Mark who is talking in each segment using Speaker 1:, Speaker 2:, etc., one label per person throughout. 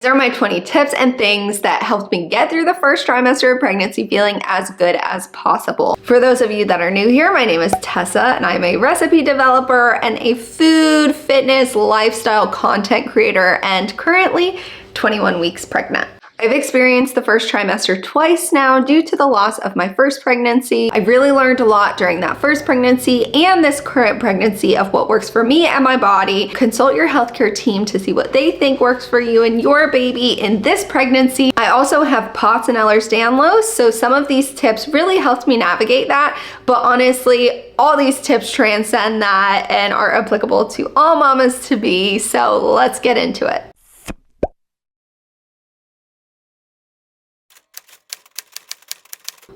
Speaker 1: These are my 20 tips and things that helped me get through the first trimester of pregnancy feeling as good as possible. For those of you that are new here, my name is Tessa and I'm a recipe developer and a food, fitness, lifestyle content creator and currently 21 weeks pregnant. I've experienced the first trimester twice now due to the loss of my first pregnancy. I really learned a lot during that first pregnancy and this current pregnancy of what works for me and my body. Consult your healthcare team to see what they think works for you and your baby in this pregnancy. I also have POTS and Ehlers-Danlos, so some of these tips really helped me navigate that, but honestly, all these tips transcend that and are applicable to all mamas to be, so let's get into it.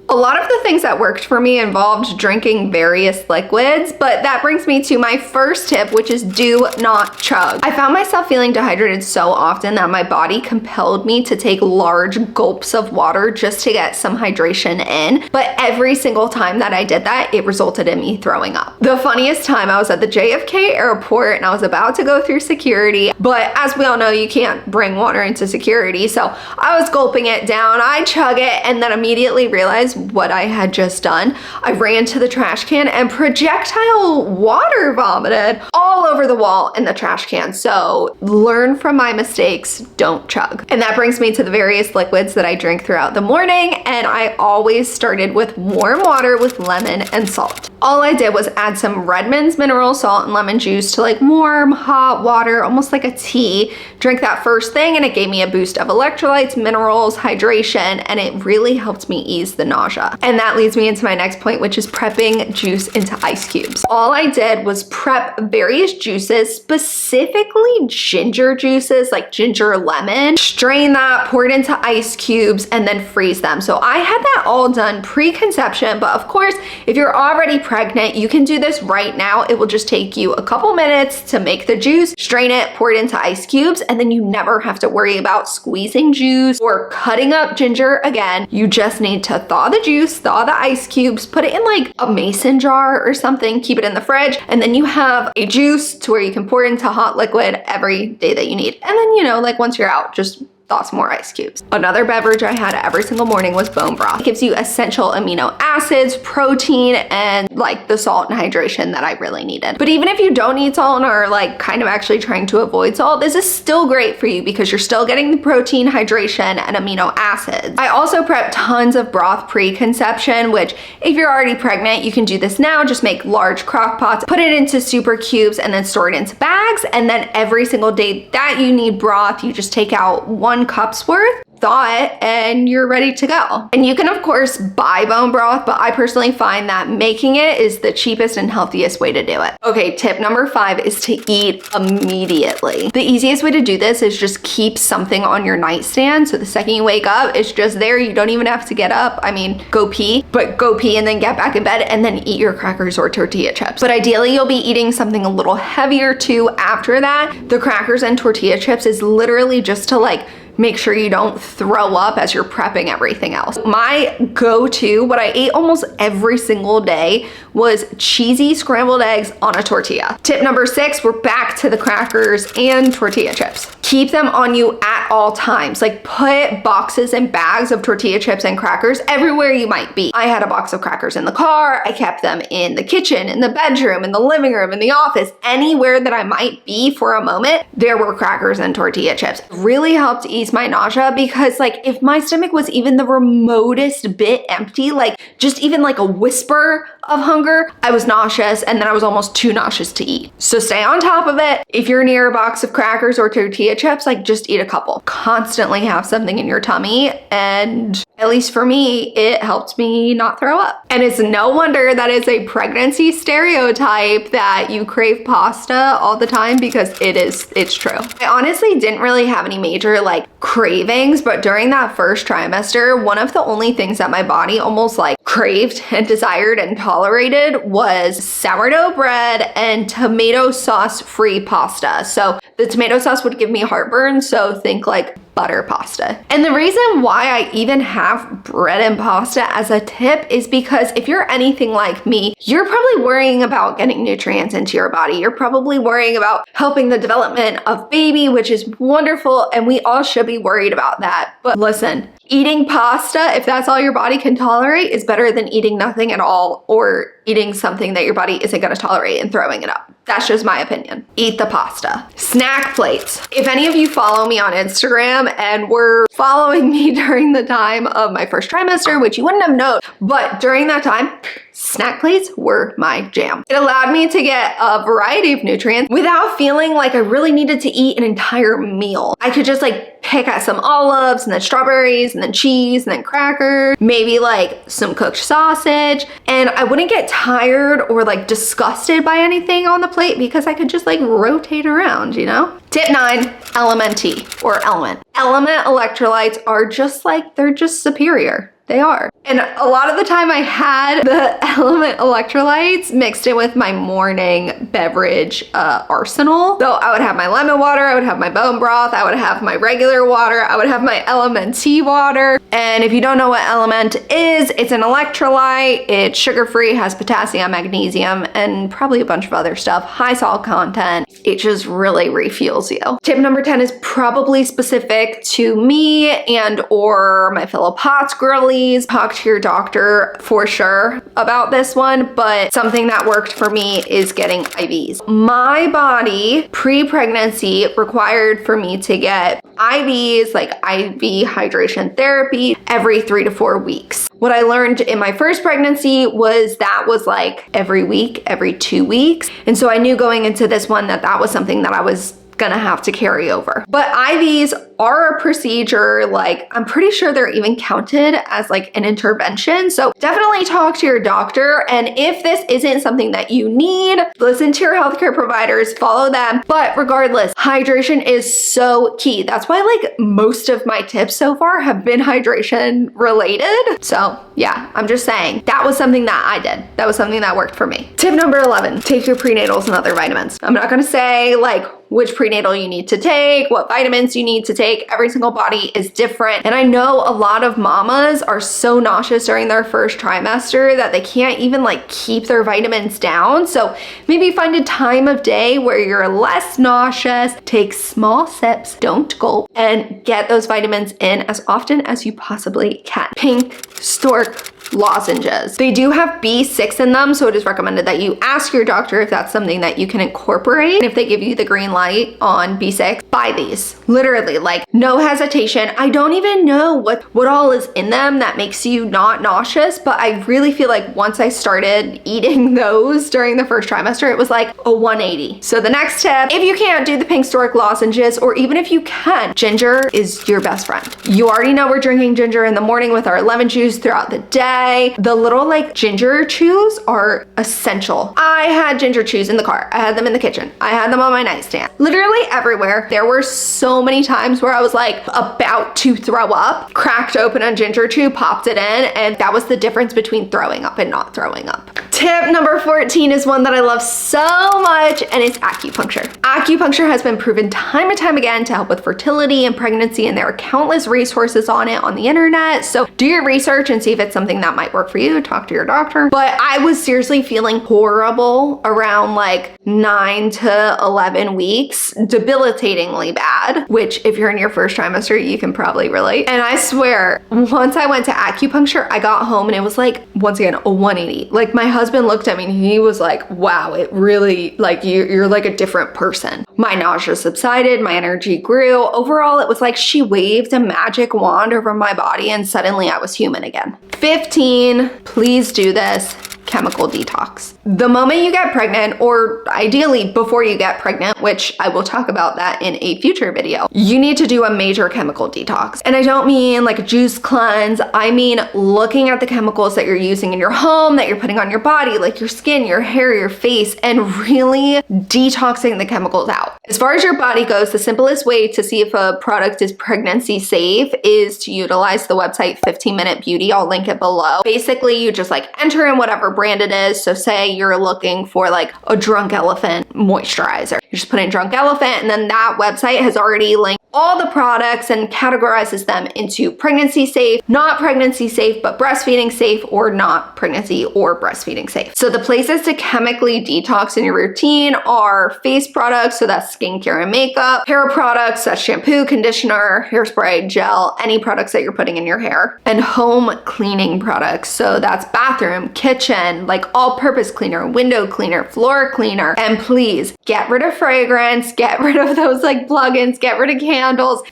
Speaker 1: A lot of the things that worked for me involved drinking various liquids, but that brings me to my first tip, which is do not chug. I found myself feeling dehydrated so often that my body compelled me to take large gulps of water just to get some hydration in, but every single time that I did that, it resulted in me throwing up. The funniest time, I was at the JFK airport and I was about to go through security, but as we all know, you can't bring water into security, so I was gulping it down, I chug it, and then immediately realized what I had just done. I ran to the trash can and projectile water vomited all over the wall in the trash can. So learn from my mistakes, don't chug. And that brings me to the various liquids that I drink throughout the morning. And I always started with warm water with lemon and salt. All I did was add some Redmond's mineral salt and lemon juice to like warm, hot water, almost like a tea. Drink that first thing and it gave me a boost of electrolytes, minerals, hydration, and it really helped me ease the nausea. And that leads me into my next point, which is prepping juice into ice cubes. All I did was prep various juices, specifically ginger juices like ginger lemon, strain that, pour it into ice cubes, and then freeze them. So I had that all done pre-conception, but of course, if you're already pregnant, you can do this right now. It will just take you a couple minutes to make the juice, strain it, pour it into ice cubes, and then you never have to worry about squeezing juice or cutting up ginger again. You just need to thaw the juice, thaw the ice cubes, put it in like a mason jar or something, keep it in the fridge, and then you have a juice to where you can pour it into hot liquid every day that you need. And then, you know, like once you're out, just thaw some more ice cubes. Another beverage I had every single morning was bone broth. It gives you essential amino acids, protein, and like the salt and hydration that I really needed. But even if you don't need salt and are like kind of actually trying to avoid salt, this is still great for you because you're still getting the protein, hydration, and amino acids. I also prep tons of broth pre-conception, which if you're already pregnant, you can do this now. Just make large crock pots, put it into super cubes, and then store it into bags. And then every single day that you need broth, you just take out 1 cup's worth, thaw it, and you're ready to go. And you can of course buy bone broth, but I personally find that making it is the cheapest and healthiest way to do it. Okay, tip number 5 is to eat immediately. The easiest way to do this is just keep something on your nightstand. So the second you wake up, it's just there. You don't even have to get up. I mean, go pee, but go pee and then get back in bed and then eat your crackers or tortilla chips. But ideally you'll be eating something a little heavier too after that. The crackers and tortilla chips is literally just to like make sure you don't throw up as you're prepping everything else. My go-to, what I ate almost every single day, was cheesy scrambled eggs on a tortilla. Tip number 6, we're back to the crackers and tortilla chips. Keep them on you at all times. Like put boxes and bags of tortilla chips and crackers everywhere you might be. I had a box of crackers in the car. I kept them in the kitchen, in the bedroom, in the living room, in the office, anywhere that I might be for a moment, there were crackers and tortilla chips. It really helped ease my nausea because like if my stomach was even the remotest bit empty, like just even like a whisper of hunger, I was nauseous and then I was almost too nauseous to eat. So stay on top of it. If you're near a box of crackers or tortilla chips, like just eat a couple. Constantly have something in your tummy, and at least for me, it helped me not throw up. And it's no wonder that it's a pregnancy stereotype that you crave pasta all the time because it's true. I honestly didn't really have any major like cravings, but during that first trimester, one of the only things that my body almost like craved and desired and tolerated was sourdough bread and tomato sauce free pasta. So the tomato sauce would give me heartburn, so think like butter pasta. And the reason why I even have bread and pasta as a tip is because if you're anything like me, you're probably worrying about getting nutrients into your body. You're probably worrying about helping the development of baby, which is wonderful, and we all should be worried about that. But listen, eating pasta, if that's all your body can tolerate, is better than eating nothing at all or eating something that your body isn't going to tolerate and throwing it up. That's just my opinion. Eat the pasta. Snack plates. If any of you follow me on Instagram and were following me during the time of my first trimester, which you wouldn't have known, but during that time, snack plates were my jam. It allowed me to get a variety of nutrients without feeling like I really needed to eat an entire meal. I could just like pick at some olives and then strawberries and then cheese and then crackers, maybe like some cooked sausage, and I wouldn't get tired or like disgusted by anything on the plate because I could just like rotate around, you know? Tip 9, LMNT or element. Element electrolytes are just like, they're just superior. They are. And a lot of the time I had the element electrolytes mixed in with my morning beverage arsenal. So I would have my lemon water, I would have my bone broth, I would have my regular water, I would have my LMNT water. And if you don't know what element is, it's an electrolyte. It's sugar-free, has potassium, magnesium, and probably a bunch of other stuff. High salt content. It just really refuels you. Tip number 10 is probably specific to me and or my fellow POTS girlies. Talk to your doctor for sure about this one, but something that worked for me is getting IVs. My body pre-pregnancy required for me to get IVs, like IV hydration therapy, every 3 to 4 weeks. What I learned in my first pregnancy was that was like every week, every 2 weeks. And so I knew going into this one that that was something that I was gonna have to carry over. But IVs are a procedure, like I'm pretty sure they're even counted as like an intervention. So definitely talk to your doctor. And if this isn't something that you need, listen to your healthcare providers, follow them. But regardless, hydration is so key. That's why like most of my tips so far have been hydration related. So yeah, I'm just saying that was something that I did. That was something that worked for me. Tip number 11, take your prenatals and other vitamins. I'm not gonna say like which prenatal you need to take, what vitamins you need to take. Every single body is different. And I know a lot of mamas are so nauseous during their first trimester that they can't even like keep their vitamins down. So maybe find a time of day where you're less nauseous, take small sips, don't gulp, and get those vitamins in as often as you possibly can. Pink stork lozenges. They do have B6 in them, so it is recommended that you ask your doctor if that's something that you can incorporate. And if they give you the green light on B6, buy these. Literally, like no hesitation. I don't even know what all is in them that makes you not nauseous, but I really feel like once I started eating those during the first trimester, it was like a 180. So the next tip, if you can't do the pink stork lozenges, or even if you can, ginger is your best friend. You already know we're drinking ginger in the morning with our lemon juice throughout the day. The little like ginger chews are essential. I had ginger chews in the car. I had them in the kitchen. I had them on my nightstand. Literally everywhere. There were so many times where I was like about to throw up, cracked open a ginger chew, popped it in, and that was the difference between throwing up and not throwing up. Tip number 14 is one that I love so much, and it's acupuncture. Acupuncture has been proven time and time again to help with fertility and pregnancy, and there are countless resources on it on the internet. So do your research and see if it's something that might work for you. Talk to your doctor. But I was seriously feeling horrible around like 9 to 11 weeks, debilitatingly bad, which if you're in your first trimester, you can probably relate. And I swear, once I went to acupuncture, I got home and it was like, once again, a 180. Like my husband looked at me and he was like, wow, it really, like you're like a different person. My nausea subsided, my energy grew. Overall, it was like she waved a magic wand over my body and suddenly I was human again. 15, please do this. Chemical detox. The moment you get pregnant, or ideally before you get pregnant, which I will talk about that in a future video, you need to do a major chemical detox. And I don't mean like a juice cleanse. I mean looking at the chemicals that you're using in your home, that you're putting on your body, like your skin, your hair, your face, and really detoxing the chemicals out. As far as your body goes, the simplest way to see if a product is pregnancy safe is to utilize the website 15 Minute Beauty. I'll link it below. Basically, you just like enter in whatever brand it is. So say you're looking for like a Drunk Elephant moisturizer. You just put in Drunk Elephant, and then that website has already linked all the products and categorizes them into pregnancy safe, not pregnancy safe, but breastfeeding safe, or not pregnancy or breastfeeding safe. So the places to chemically detox in your routine are face products, so that's skincare and makeup, hair products, that's shampoo, conditioner, hairspray, gel, any products that you're putting in your hair, and home cleaning products. So that's bathroom, kitchen, like all-purpose cleaner, window cleaner, floor cleaner. And please get rid of fragrance, get rid of those like plugins, get rid of candles.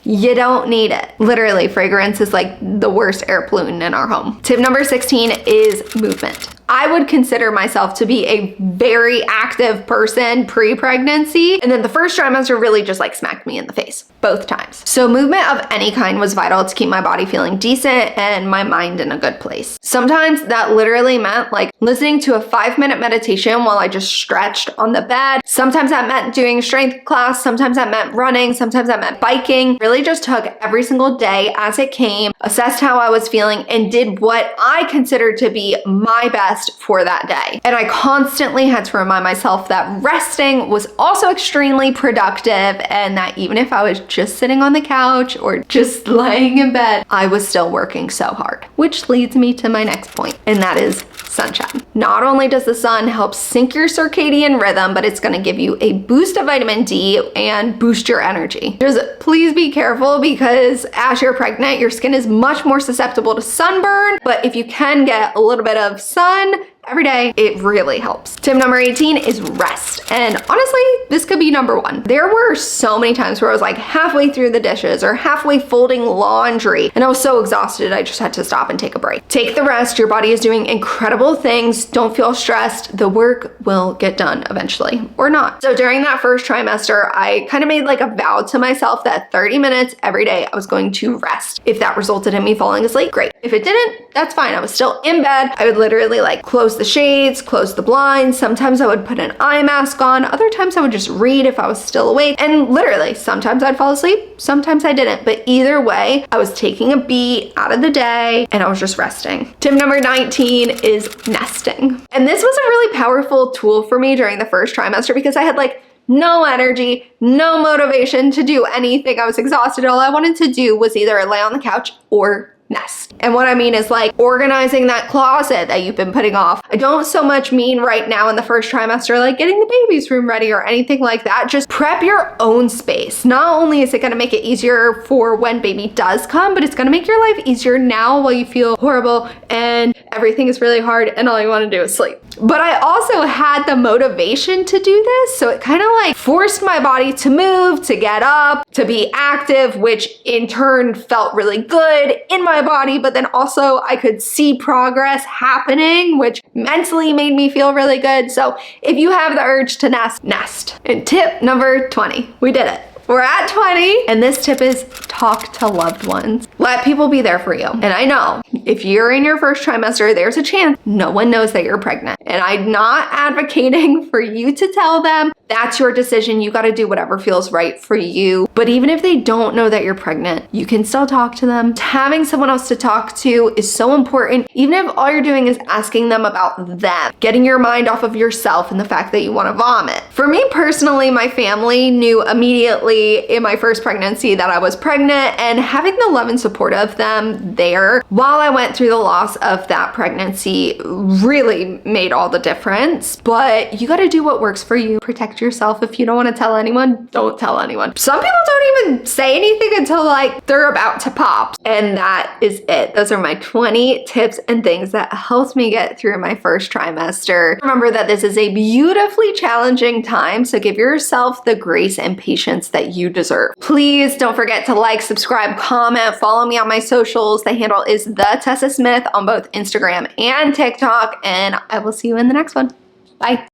Speaker 1: You don't need it. Literally, fragrance is like the worst air pollutant in our home. Tip number 16 is movement. I would consider myself to be a very active person pre-pregnancy, and then the first trimester really just like smacked me in the face both times. So movement of any kind was vital to keep my body feeling decent and my mind in a good place. Sometimes that literally meant like listening to a 5-minute meditation while I just stretched on the bed. Sometimes that meant doing strength class. Sometimes that meant running. Sometimes that meant biking. Really just took every single day as it came, assessed how I was feeling, and did what I considered to be my best for that day. And I constantly had to remind myself that resting was also extremely productive, and that even if I was just sitting on the couch or just laying in bed, I was still working so hard. Which leads me to my next point, and that is sunshine. Not only does the sun help sync your circadian rhythm, but it's going to give you a boost of vitamin D and boost your energy. Just please be careful, because as you're pregnant, your skin is much more susceptible to sunburn, but if you can get a little bit of sun every day, it really helps. Tip number 18 is rest. And honestly, this could be number 1. There were so many times where I was like halfway through the dishes or halfway folding laundry, and I was so exhausted I just had to stop and take a break. Take the rest. Your body is doing incredible things. Don't feel stressed. The work will get done eventually, or not. So during that first trimester, I kind of made like a vow to myself that 30 minutes every day I was going to rest. If that resulted in me falling asleep, great. If it didn't, that's fine. I was still in bed. I would literally like close the shades, close the blinds. Sometimes I would put an eye mask on. Other times I would just read if I was still awake. And literally, sometimes I'd fall asleep, sometimes I didn't. But either way, I was taking a beat out of the day and I was just resting. Tip number 19 is nesting. And this was a really powerful tool for me during the first trimester, because I had like no energy, no motivation to do anything. I was exhausted. All I wanted to do was either lay on the couch or nest. And what I mean is like organizing that closet that you've been putting off. I don't so much mean right now in the first trimester like getting the baby's room ready or anything like that. Just prep your own space. Not only is it going to make it easier for when baby does come, but it's going to make your life easier now while you feel horrible and everything is really hard and all you want to do is sleep. But I also had the motivation to do this, so it kind of like forced my body to move, to get up, to be active, which in turn felt really good in my body, but then also I could see progress happening, which mentally made me feel really good. So if you have the urge to nest, nest. And tip number 20, we did it. We're at 20, and this tip is talk to loved ones. Let people be there for you. And I know if you're in your first trimester, there's a chance no one knows that you're pregnant. And I'm not advocating for you to tell them. That's your decision. You got to do whatever feels right for you. But even if they don't know that you're pregnant, you can still talk to them. Having someone else to talk to is so important. Even if all you're doing is asking them about them, getting your mind off of yourself and the fact that you want to vomit. For me personally, my family knew immediately in my first pregnancy that I was pregnant, and having the love and support of them there while I went through the loss of that pregnancy really made all the difference. But you got to do what works for you. Protect yourself. If you don't want to tell anyone, don't tell anyone. Some people don't even say anything until like they're about to pop. And that is it. Those are my 20 tips and things that helped me get through my first trimester. Remember that this is a beautifully challenging time, so give yourself the grace and patience that you deserve. Please don't forget to like, subscribe, comment, follow me on my socials. The handle is the Tessa Smith on both Instagram and TikTok, and I will see you in the next one. Bye.